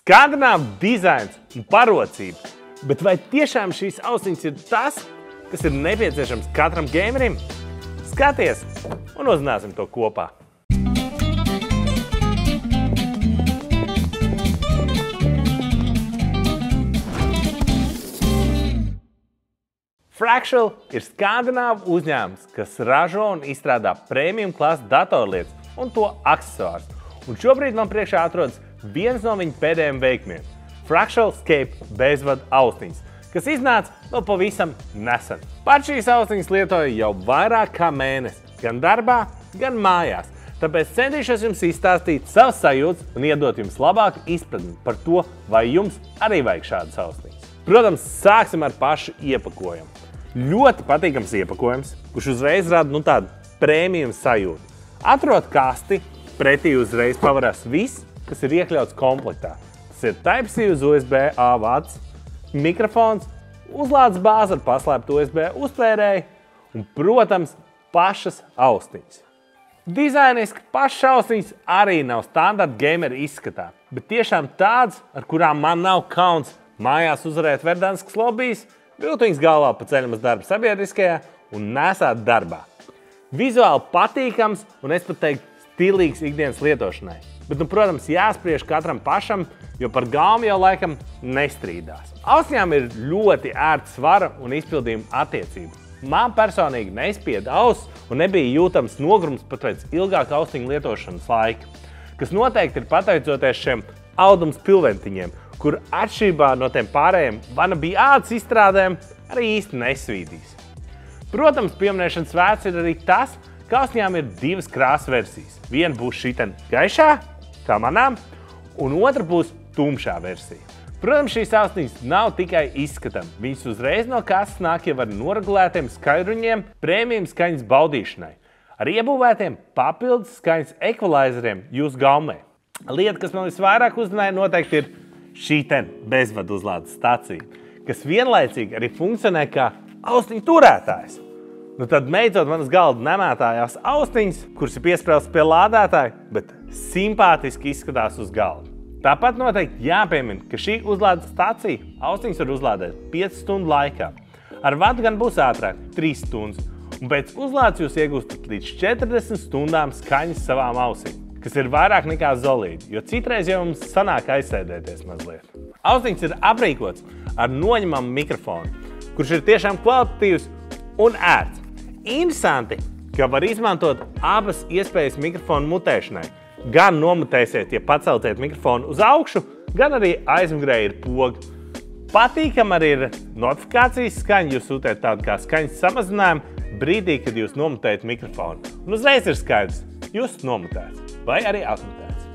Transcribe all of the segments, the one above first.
Skandināvu dizains un parocība. Bet vai tiešām šīs austiņas ir tas, kas ir nepieciešams katram gamerim? Skaties un uzzināsim to kopā. Fractal ir skandināvu uzņēmums, kas ražo un izstrādā premium klases datorlietas un to aksesuārus. Un šobrīd man priekšā atrodas viens no viņu pēdējiem veikumiem – Fractal Scape bezvadu austiņas, kas iznāca vēl pavisam nesen. Pat šīs austiņas lietoju jau vairāk kā mēnesi, gan darbā, gan mājās. Tāpēc centīšos jums izstāstīt savas sajūtas un iedot jums labāku izpratni par to, vai jums arī vajag šādas austiņas. Protams, sāksim ar pašu iepakojumu. Ļoti patīkams iepakojums, kurš uzreiz rada tādu premium sajūtu. Atrod kasti, pretī uzreiz pavarās viss, kas ir iekļauts komplektā. Tas ir Type-C uz USB-A vads, mikrofons, uzlādes bāze ar paslēptu USB uztvērēju un, protams, pašas austiņas. Dizainiski pašas austiņas arī nav standarta gameru izskatā, bet tiešām tādas, ar kurām man nav kauns mājās uzvarēt Verdanskas lobijas, vilkt viņas galvā pa ceļam uz darbu sabiedriskajā un nesāt darbā. Vizuāli patīkams un es pat teiktu stilīgs ikdienas lietošanai. Bet, protams, jāspriež katram pašam, jo par gaumu jau laikam nestrīdās. Austiņām ir ļoti ērta svara un izpildījuma attiecība. Man personīgi neizspieda auss un nebija jūtams nogrums pat pēc ilgāka austiņu lietošanas laika, kas noteikti ir pateicoties šiem audums pilventiņiem, kur atšķirībā no tiem pārējiem wannabe ādas izstrādēm arī īsti nesvīdīs. Protams, pieminēšanas vērts ir arī tas, ka austiņām ir divas krāsas versijas. Viena būs šitien gaišā, kā manām, un otra būs tumšā versija. Protams, šīs austiņas nav tikai izskatām. Viņas uzreiz no kases nāk jau ar noregulētiem skaidruņiem premium skaņas baudīšanai, ar iebūvētiem papildus skaņas ekvalizeriem jūsu gaumē. Lieta, kas man visvairāk uzdināja, noteikti ir šitien bezvadu uzlādes stacija, kas vienlaicīgi arī funkcionē kā austiņu turētājs. Tad beidzot manas galda nemētājās austiņas, kuras ir piesprāstas pie lādētāja, bet simpātiski izskatās uz galda. Tāpat noteikti jāpiemina, ka šī uzlādes stacija austiņas var uzlādēt 5 stundu laikā. Ar vadu gan būs ātrāk, 3 stundas, un pēc uzlādes jūs iegūstat līdz 40 stundām skaņas savām ausīm, kas ir vairāk nekā zolīdi, jo citreiz jau jums sanāk aizsēdēties mazliet. Austiņas ir aprīkots ar noņemamu mikrofonu, kurš ir tiešām kvalitatīvs un ērts. Interesanti, ka var izmantot abas iespējas mikrofonu mutēšanai. Gan nomutēsiet, ja paceltiet mikrofonu uz augšu, gan arī aizmugurē ir poga. Patīkam arī ir notifikācijas skaņa, jūs sūtiet tādu kā skaņas samazinājumu brīdī, kad jūs nomutējat mikrofonu. Un uzreiz ir skaidrs, jūs nomutēts vai arī atmutēts.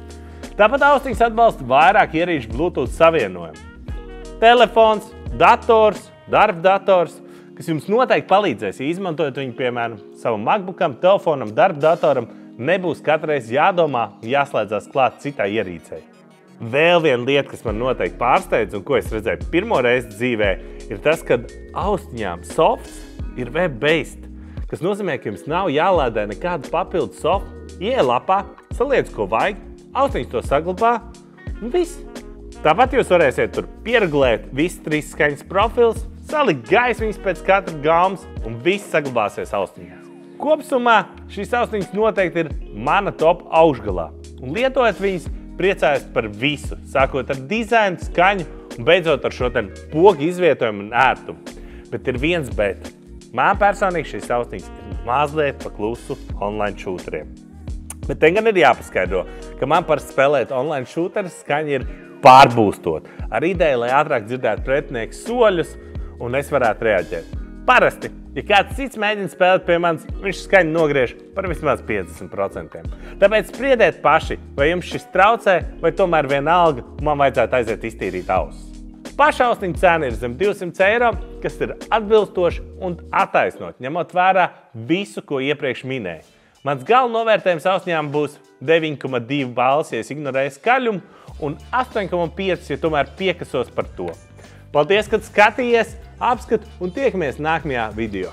Tāpat austiņas atbalsta vairāk ierīču Bluetooth savienojumu. Telefons, dators, darbdators, kas jums noteikti palīdzēs, ja izmantojot viņu, piemēram, savam MacBookam, telefonam, darbdatoram, nebūs katreiz jādomā un jāslēdzās klāt citai ierīcei. Vēl viena lieta, kas man noteikti pārsteidz un ko es redzēju pirmo reizi dzīvē, ir tas, ka austiņām softs ir web-based, kas nozīmē, ka jums nav jālādē nekādu papildu softu. Iej lapā, saliec, ko vajag, austiņas to saglabā un viss. Tāpat jūs varēsiet tur pieregulēt visas 3 skaņas profils, salikt gaismiņas pēc katra gaumas un viss saglabāsies austiņās. Kopsumā šīs austiņas noteikti ir mana top augšgalā. Un lietojot viņas, priecājos par visu, sākot ar dizainu, skaņu un beidzot ar šo pogu izvietojumu un ērtumu. Bet ir viens bet. Man personīgi šīs austiņas ir mazliet pa klusu online šūteriem. Bet te gan ir jāpaskaidro, ka man par spēlēt online šūteris skaņa ir pārbūstot. Ar ideju, lai ātrāk dzirdētu pretinieku soļus un es varētu reaģēt. Parasti, ja kāds cits mēģina spēlēt pie manis, viņš skaņu nogriež par vismaz 50%. Tāpēc spriediet paši, vai jums šis traucē, vai tomēr vienalga, man vajadzētu aiziet iztīrīt ausis. Paša austiņa cena ir zem 200 eiro, kas ir atbilstoši un attaisnot, ņemot vērā visu, ko iepriekš minēju. Mans gala novērtējums austiņām būs 9,2 balvas, ja es ignorēju skaļumu, un 8,5, ja tomēr piekasos par to. Paldies, kad skatījies, apskat un tiekamies nākamajā video.